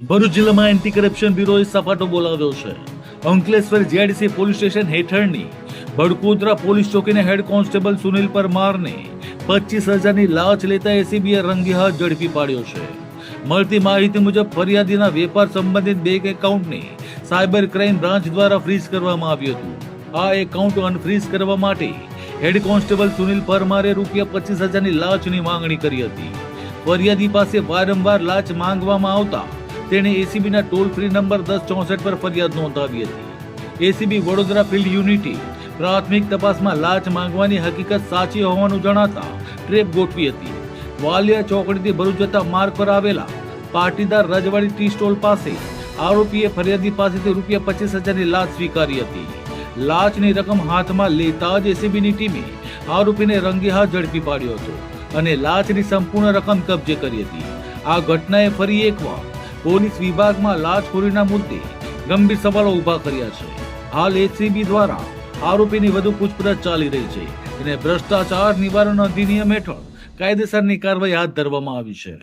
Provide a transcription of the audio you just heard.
ભરૂચ જિલ્લામાં anti corruption બ્યુરોએ સપાટો બોલાવ્યો છે. અંકલેશ્વર જીઆઈડીસી પોલીસ સ્ટેશન હેઠળની બડકોદરા પોલીસ ચોકીને હેડ કોન્સ્ટેબલ સુનિલ પરમારને 25,000ની લાંચ લેતા એસીબીએ રંગે હાથ ઝડપી પાડ્યો છે. મળતી માહિતી મુજબ ફરિયાદીના વેપાર સંબંધિત બેંક એકાઉન્ટને સાયબર ક્રાઇમ બ્રાન્ચ દ્વારા ફ્રીઝ કરવામાં આવ્યું હતું. આ એકાઉન્ટ અનફ્રીઝ કરવા માટે હેડ કોન્સ્ટેબલ સુનિલ પરમારે ₹25,000ની લાંચની માંગણી કરી હતી. ફરિયાદી પાસે વારંવાર લાંચ માંગવામાં આવતા તેણે એસીબીના ટોલ ફ્રી નંબર 1064 પર ફરિયાદ નોંધાવી હતી. એસીબી વડોદરા ફિલ્ડ યુનિટી પ્રાથમિક તપાસમાં લાંચ માંગવાની હકીકત સાચી હોવાનું જણાતા ટ્રેપ ગોઠવી હતી. વાલિયા ચોકડીથી ભરૂચ જતા માર્ગ પર આવેલા પાટીદાર રજવાડી ટી સ્ટોલ પાસે આરોપીએ ફરિયાદી પાસેથી ₹25,000ની લાંચ સ્વીકારી હતી. લાંચની રકમ હાથમાં લેતા જ એસીબીની ટીમે આરોપીને રંગે હાથ ઝડપી પાડ્યો હતો અને લાંચની સંપૂર્ણ રકમ કબજે કરી હતી. આ ઘટનાએ ફરી એકવાર પોલીસ વિભાગમાં લાંચખોરીના મુદ્દે ગંભીર સવાલો ઉભા કર્યા છે. હાલ એસીબી દ્વારા આરોપીની વધુ પૂછપરછ ચાલી રહી છે અને ભ્રષ્ટાચાર નિવારણ અધિનિયમ હેઠળ કાયદેસરની કાર્યવાહી હાથ ધરવામાં આવી છે.